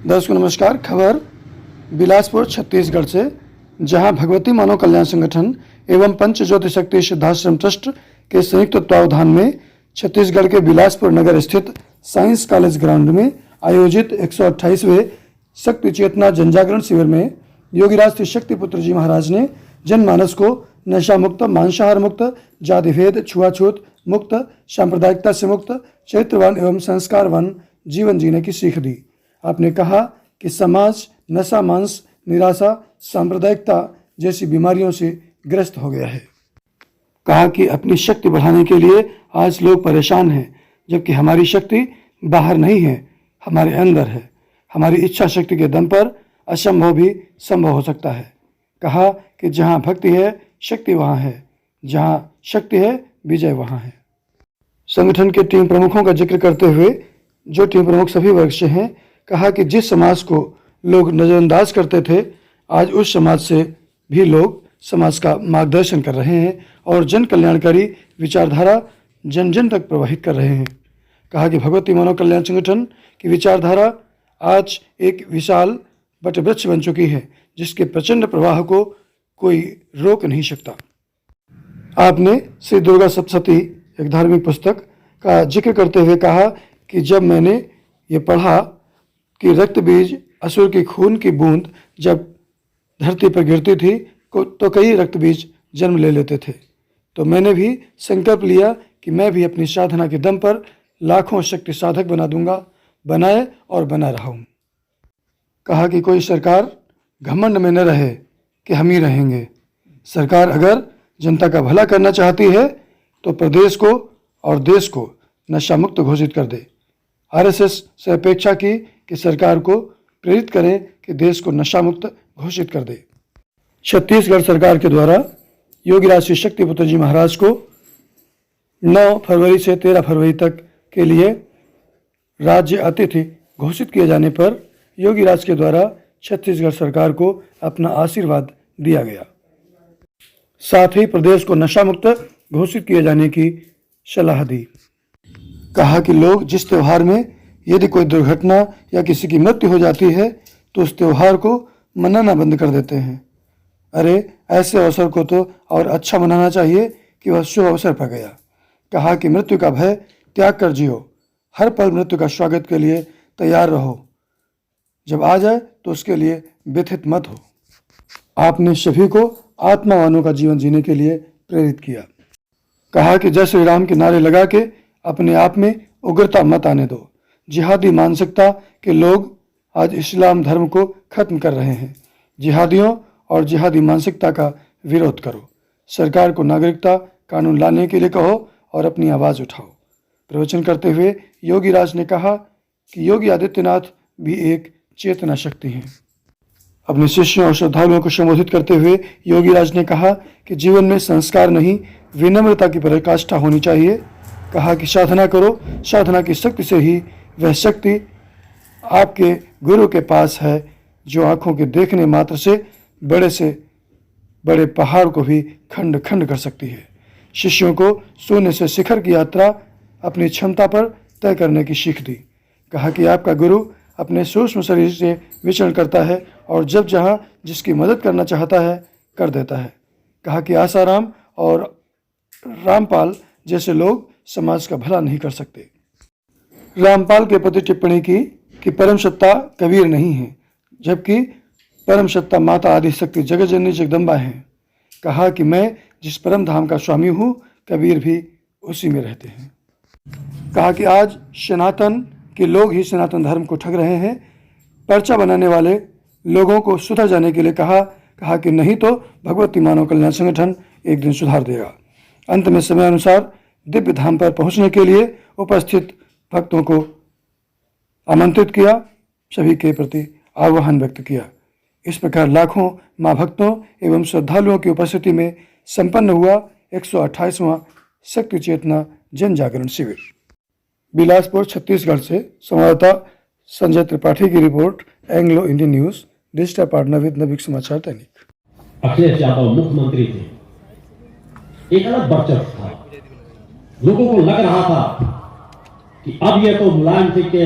दर्शकों नमस्कार। खबर बिलासपुर छत्तीसगढ़ से, जहां भगवती मानव कल्याण संगठन एवं पंच ज्योति शक्ति सिद्धाश्रम ट्रस्ट के संयुक्त तत्वावधान में छत्तीसगढ़ के बिलासपुर नगर स्थित साइंस कॉलेज ग्राउंड में आयोजित 128वें शक्ति चेतना जनजागरण शिविर में योगीराज शक्तिपुत्र जी महाराज ने जनमानस को नशा मुक्त, मांसाहार मुक्त, जाति भेद, छुआछूत मुक्त, सांप्रदायिकता से मुक्त, चरित्रवान एवं संस्कारवान जीवन जीने की सीख दी। आपने कहा कि समाज नशा, मांस, निराशा, सांप्रदायिकता जैसी बीमारियों से ग्रस्त हो गया है। कहा कि अपनी शक्ति बढ़ाने के लिए आज लोग परेशान हैं, जबकि हमारी शक्ति बाहर नहीं है, हमारे अंदर है। हमारी इच्छा शक्ति के दम पर असंभव भी संभव हो सकता है। कहा कि जहाँ भक्ति है शक्ति वहाँ है, जहाँ शक्ति है विजय वहाँ है। संगठन के टीम प्रमुखों का जिक्र करते हुए, जो टीम प्रमुख सभी वर्ग से हैं, कहा कि जिस समाज को लोग नज़रअंदाज करते थे, आज उस समाज से भी लोग समाज का मार्गदर्शन कर रहे हैं और जन कल्याणकारी विचारधारा जन जन तक प्रवाहित कर रहे हैं। कहा कि भगवती मानव कल्याण संगठन की विचारधारा आज एक विशाल वटवृक्ष बन चुकी है, जिसके प्रचंड प्रवाह को कोई रोक नहीं सकता। आपने श्री दुर्गा सप्तशती, एक धार्मिक पुस्तक का जिक्र करते हुए कहा कि जब मैंने ये पढ़ा कि रक्त बीज असुर की खून की बूंद जब धरती पर गिरती थी तो कई रक्त बीज जन्म ले लेते थे, तो मैंने भी संकल्प लिया कि मैं भी अपनी साधना के दम पर लाखों शक्ति साधक बना दूंगा, बनाए और बना रहा हूँ। कहा कि कोई सरकार घमंड में न रहे कि हम ही रहेंगे। सरकार अगर जनता का भला करना चाहती है तो प्रदेश को और देश को नशा मुक्त घोषित कर दे। आरएसएस से अपेक्षा की कि सरकार को प्रेरित करें कि देश को नशा मुक्त घोषित कर दे। छत्तीसगढ़ सरकार के द्वारा योगीराज श्री शक्तिपुत्र जी महाराज को 9 फरवरी से 13 फरवरी तक के लिए राज्य अतिथि घोषित किए जाने पर योगीराज के द्वारा छत्तीसगढ़ सरकार को अपना आशीर्वाद दिया गया। साथ ही प्रदेश को नशा मुक्त घोषित किए जाने की सलाह दी। कहा कि लोग जिस त्यौहार में यदि कोई दुर्घटना या किसी की मृत्यु हो जाती है तो उस त्यौहार को मनाना बंद कर देते हैं। अरे ऐसे अवसर को तो और अच्छा मनाना चाहिए कि वह शुभ अवसर पर गया। कहा कि मृत्यु का भय त्याग कर जियो, हर पल मृत्यु का स्वागत के लिए तैयार रहो, जब आ जाए तो उसके लिए व्यथित मत हो। आपने सभी को आत्मावानों का जीवन जीने के लिए प्रेरित किया। कहा कि जय श्री राम के नारे लगा के अपने आप में उग्रता मत आने दो। जिहादी मानसिकता के लोग आज इस्लाम धर्म को खत्म कर रहे हैं। जिहादियों और जिहादी मानसिकता का विरोध करो। सरकार को नागरिकता कानून लाने के लिए कहो और अपनी आवाज़ उठाओ। प्रवचन करते हुए योगीराज ने कहा कि योगी आदित्यनाथ भी एक चेतना शक्ति हैं। अपने शिष्यों और श्रद्धालुओं को संबोधित करते हुए योगीराज ने कहा कि जीवन में संस्कार नहीं, विनम्रता की पराकाष्ठा होनी चाहिए। कहा कि साधना करो, साधना की शक्ति से ही वह शक्ति आपके गुरु के पास है जो आंखों के देखने मात्र से बड़े पहाड़ को भी खंड खंड कर सकती है। शिष्यों को शून्य से शिखर की यात्रा अपनी क्षमता पर तय करने की सीख दी। कहा कि आपका गुरु अपने सूक्ष्म शरीर से विचरण करता है और जब जहाँ जिसकी मदद करना चाहता है कर देता है। कहा कि आसाराम और रामपाल जैसे लोग समाज का भला नहीं कर सकते। रामपाल के प्रति टिप्पणी की कि परम सत्ता कबीर नहीं है, जबकि परम सत्ता माता आदि शक्ति जगत जननी जगदम्बा हैं। कहा कि मैं जिस परम धाम का स्वामी हूँ, कबीर भी उसी में रहते हैं। कहा कि आज सनातन के लोग ही सनातन धर्म को ठग रहे हैं। पर्चा बनाने वाले लोगों को सुधर जाने के लिए कहा कि नहीं तो भगवती मानव कल्याण संगठन एक दिन सुधार देगा। अंत में समय अनुसार दिव्य धाम पर पहुंचने के लिए उपस्थित भक्तों को आमंत्रित किया, सभी के प्रति आह्वान व्यक्त किया। इस प्रकार लाखों माँ भक्तों एवं श्रद्धालुओं की उपस्थिति में संपन्न हुआ 128वां शक्ति चेतना जन जागरण शिविर। बिलासपुर छत्तीसगढ़ से संवाददाता संजय त्रिपाठी की report, Anglo Indian news, digital partner with नवीक समाचार दैनिक। अखिलेश यादव मुख्यमंत्री थे, एक अलग वर्चस्व था। लोगों को लग रहा था कि अब ये तो मुलायम सिंह के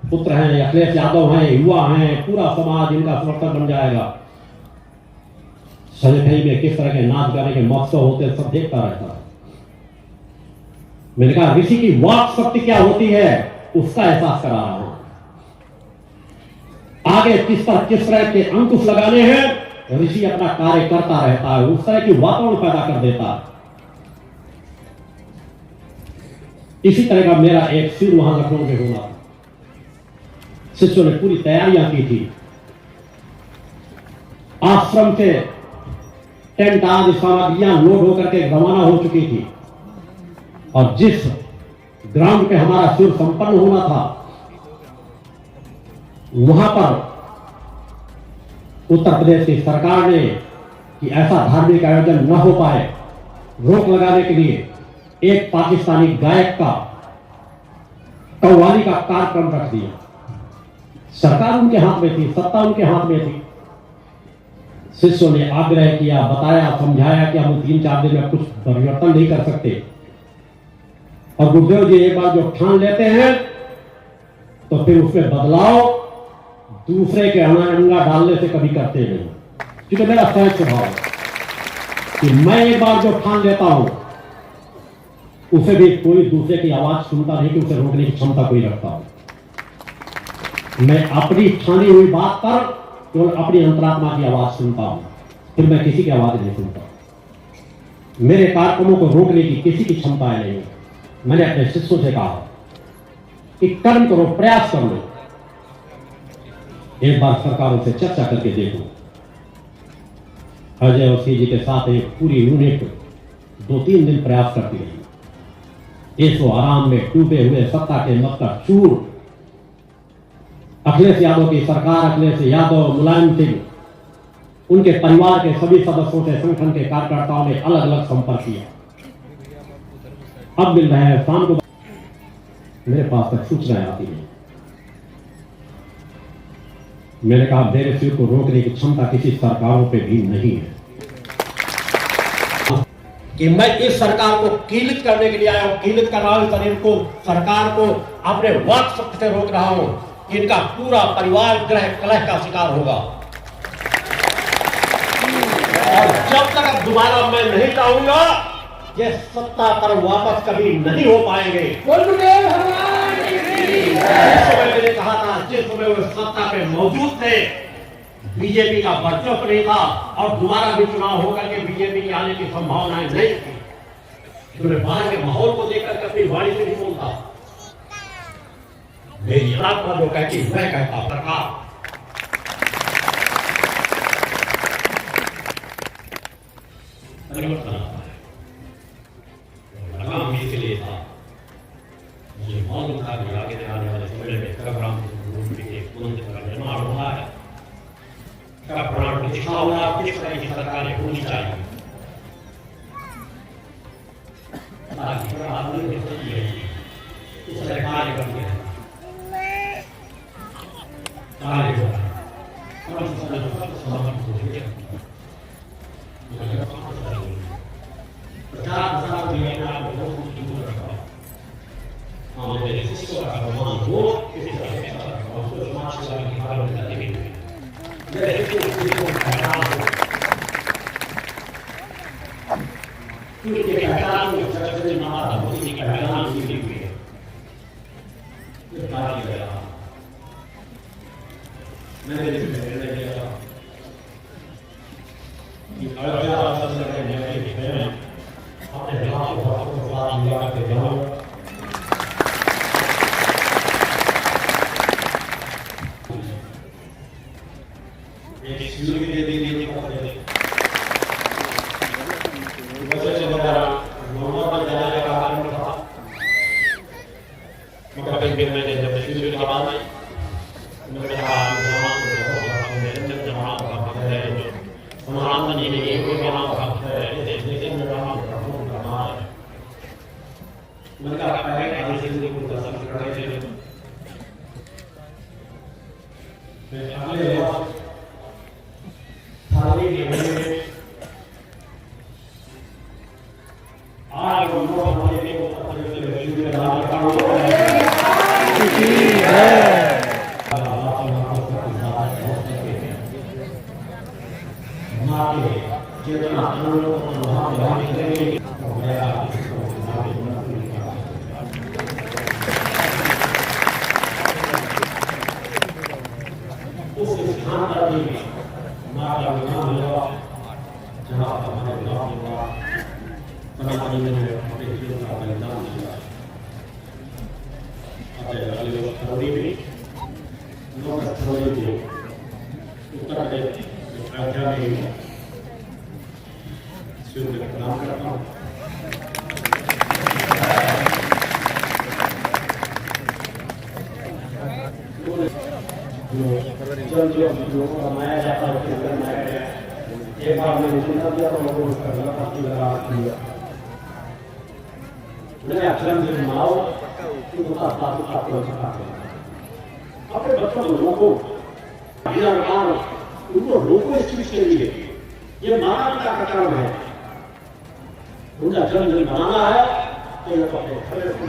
पुत्र हैं, अखिलेश यादव हैं, युवा हैं, पूरा समाज इनका समर्थक बन जाएगा। संगठन में किस तरह के नाच गाने के महोत्सव होते सब देखता रहता है। मैंने कहा ऋषि की वाक शक्ति क्या होती है उसका एहसास करा रहा हूं। आगे किस तरह के अंकुश लगाने हैं ऋषि अपना कार्य करता रहता है, उस तरह की वातावरण पैदा कर देता है। इसी तरह का मेरा एक शिविर वहां लखनऊ में होना था। शिष्यों ने पूरी तैयारियां की थी। आश्रम से टेंट आदि सामग्रियां लोड होकर के रवाना हो चुकी थी और जिस ग्राउंड पे हमारा शिविर संपन्न होना था वहां पर उत्तर प्रदेश की सरकार ने कि ऐसा धार्मिक आयोजन न हो पाए, रोक लगाने के लिए एक पाकिस्तानी गायक का कव्वाली का कार्यक्रम रख दिया। सरकार उनके हाथ में थी, सत्ता उनके हाथ में थी। शिष्यों ने आग्रह किया, बताया, समझाया कि हम 3-4 दिन में कुछ परिवर्तन नहीं कर सकते। और गुरुदेव जी एक बार जो ठान लेते हैं तो फिर उसमें बदलाव दूसरे के अंगा डालने से कभी करते नहीं। क्योंकि मेरा सहज स्वभाव है कि मैं एक बार जो ठान लेता हूं उसे भी कोई दूसरे की आवाज सुनता नहीं कि उसे रोकने की क्षमता कोई रखता हूं। मैं अपनी ठानी हुई बात पर केवल अपनी अंतरात्मा की आवाज सुनता हूं, फिर मैं किसी की आवाज नहीं सुनता। मेरे कार्यक्रमों को रोकने की किसी की क्षमता नहीं। मैंने अपने शिष्यों से कहा कि कर्म करो, प्रयास कर लो, एक बार सरकारों से चर्चा करके देखो। अजय और सी जी के साथ एक पूरी यूनिट 2-3 दिन प्रयास करती रही। ऐसो आराम में टूटे हुए सत्ता के मतलब चूर अखिलेश यादव की सरकार, अखिलेश यादव, मुलायम सिंह, उनके परिवार के सभी सदस्यों से संगठन के कार्यकर्ताओं ने अलग अलग संपर्क किया। अब मिल रहे हैं, शाम को मेरे पास तक सूचनाएं आती है। मैंने कहा मेरे सिर को रोकने की क्षमता किसी सरकारों पे भी नहीं है कि मैं इस सरकार को कीलित करने के लिए आया हूं, कीलित कर रहा हूं शरीर को, सरकार को अपने वाक शक्ति से रोक रहा हूं। इनका पूरा परिवार ग्रह कलह का शिकार होगा और जब तक दोबारा मैं नहीं चाहूंगा ये सत्ता पर वापस कभी नहीं हो पाएंगे। मैंने कहा था जिस समय वो सत्ता पे मौजूद थे बीजेपी का वर्चस्व नहीं था और दोबारा भी चुनाव होकर के बीजेपी के आने की संभावनाएं नहीं थी। तो मैं बाहर के माहौल को देखकर अपनी वाणी से नहीं बोलता। मेरी आत्मा जो कहती मैं कहता सरकार परिवर्तन आता है। लगाम इसलिए था, मुझे मालूम था कि आगे आने वाले समय में कब्राम के तुरंत का निर्माण होना है। कब्राम प्रतिष्ठा होना, किस तरह की सरकारें होनी चाहिए ताकि उस तरह कार्य करते हैं कार्य होगा आती है जितना हम लोग वहाँ बाहर निकलेंगे उस स्थान पर भी हमारा विधान हुआ जहाँ हमारा विधान हुआ समाधि में अपने जीवन का बलिदान दिया। थोड़ी भी थोड़ी भी उत्तर अयोध्या में सूर्य का प्रणाम करता हूँ। जो लोगों का माया जाता है उसके अंदर माया गया। एक बार मैंने सुना दिया तो लोगों को करना काफी लगा दिया। मैंने अक्षर में माओ कि उसका साथ साथ हो सकता है। अपने बच्चों को रोको, बिना मार उनको रोको इस चीज के लिए। ये माता पिता का काम है। उनका जन्मदिन मनाना है तो ये अपने खड़े को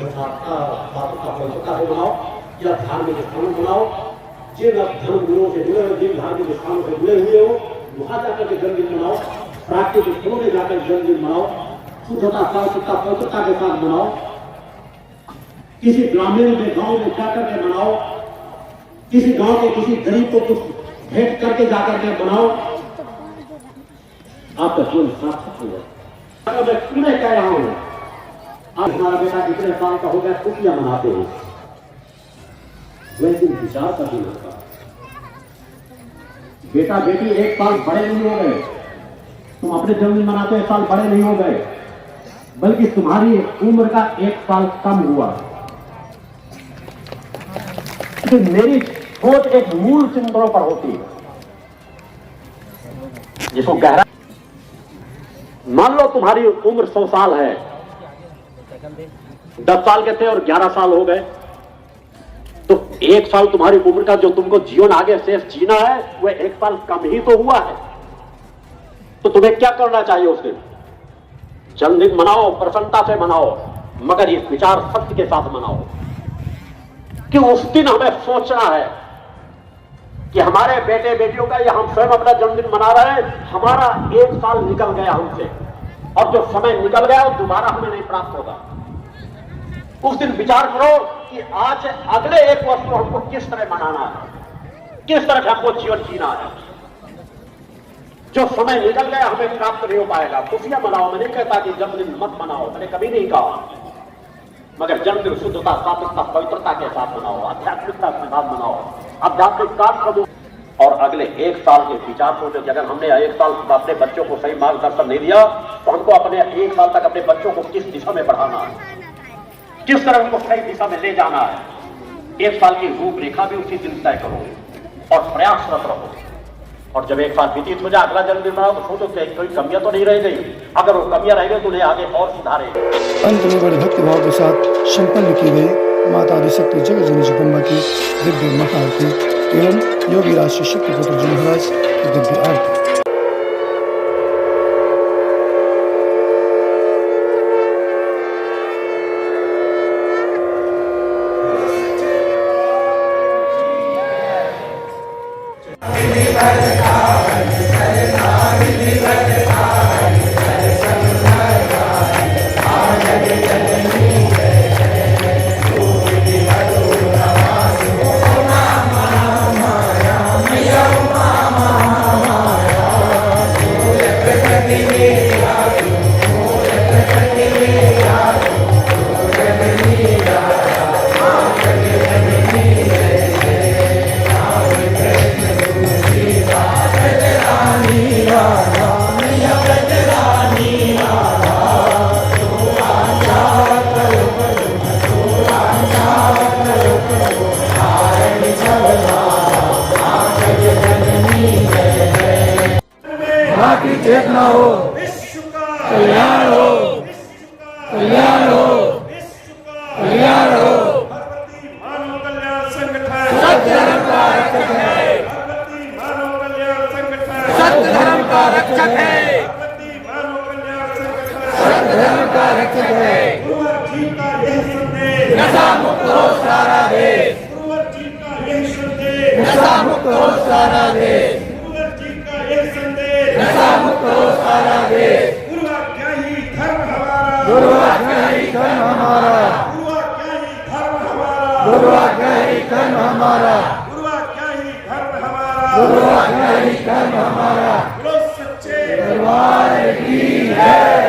बनाओ या धार्मिक स्थान बनाओ। जिन धर्म गुरुओं से जुड़े हो, जिन धार्मिक स्थानों से जुड़े हुए हो, वहां जाकर के जन्मदिन मनाओ। प्राकृतिक स्थलों में जाकर जन्मदिन मनाओ। शुद्धता सात्विकता पवित्रता के साथ मनाओ। किसी ग्रामीण में गांव में जाकर के मनाओ। किसी गांव के किसी गरीब को कुछ भेंट करके जाकर के मनाओ। आपका जीवन सार्थक हो जाए। मैं पुनः कह रहा हूं, आज हमारा बेटा कितने साल का हो गया, खुशियां मनाते हैं। वैसे विचार का दिन होता। बेटा बेटी एक साल बड़े नहीं हो गए। तुम अपने जन्मदिन मनाते एक साल बड़े नहीं हो गए, बल्कि तुम्हारी उम्र का एक साल कम हुआ। तो मेरी सोच एक मूल चिंतनों पर होती है जिसको गहरा। मान लो तुम्हारी उम्र 100 साल है, 10 साल के थे और 11 साल हो गए, तो एक साल तुम्हारी उम्र का जो तुमको जीवन आगे शेष जीना है वह एक साल कम ही तो हुआ है। तो तुम्हें क्या करना चाहिए उस दिन? जन्मदिन मनाओ, प्रसन्नता से मनाओ, मगर ये विचार सत्य के साथ मनाओ कि उस दिन हमें सोचना है कि हमारे बेटे बेटियों का या हम स्वयं अपना जन्मदिन मना रहे हैं, हमारा एक साल निकल गया हमसे, और जो समय निकल गया वो दोबारा हमें नहीं प्राप्त होगा। उस दिन विचार करो कि आज अगले एक वर्ष को हमको किस तरह मनाना है, किस तरह से हमको जीवन जीना है। जो समय निकल गया हमें प्राप्त नहीं हो पाएगा। खुशियां मनाओ, मैं नहीं कहता कि जन्मदिन मत मनाओ, मैंने कभी नहीं कहा, मगर जन्मदिन शुद्धता सात्विकता पवित्रता के साथ मनाओ, आध्यात्मिकता के साथ मनाओ, आध्यात्मिक काम करो। और अगले एक साल के विचार सोचो कि अगर हमने एक साल अपने बच्चों को सही मार्गदर्शन नहीं दिया तो हमको अपने एक साल तक अपने बच्चों को किस दिशा में बढ़ाना है, किस तरह उनको सही दिशा में ले जाना है। एक साल की रूपरेखा भी उसी दिन तय करो और प्रयासरत रहो। और जब एक साल व्यतीत हो जाए, अगला जन्मदिन मनाओ तो सोचो कि कोई कमियां तो नहीं रह गई। अगर वो कमियां रह गई तो उन्हें आगे और सुधारे। अंत में बड़े भक्तिभाव के साथ संपन्न की गई माता आदिशक्ति जगतजननी जगदम्बा की दिव्य महाआरती एवं योगीराज श्री शक्तिपुत्र जी महाराज की दिव्य आरती। चेतना हो, कल्याण हो, कल्याण हो, कल्याण हो। भगवती मानव कल्याण संगठन सत्य धर्म का रक्षक है, भगवती मानव कल्याण संगठन सत्य धर्म का रक्षक है, भगवती मानव कल्याण संगठन सत्य धर्म का रक्षक है। गुरुवर जी का यह संदेश, नशा मुक्त हो सारा देश, गुरुवर जी का यह संदेश, नशा मुक्त हो सारा देश, गुरुवर जी का यह संदेश, नशा मुक्त हमारा, गुरुआ क्या ही धर्म हमारा, गुरुआ क्या ही धर्म हमारा, बोलो सच्चे दरबार की है।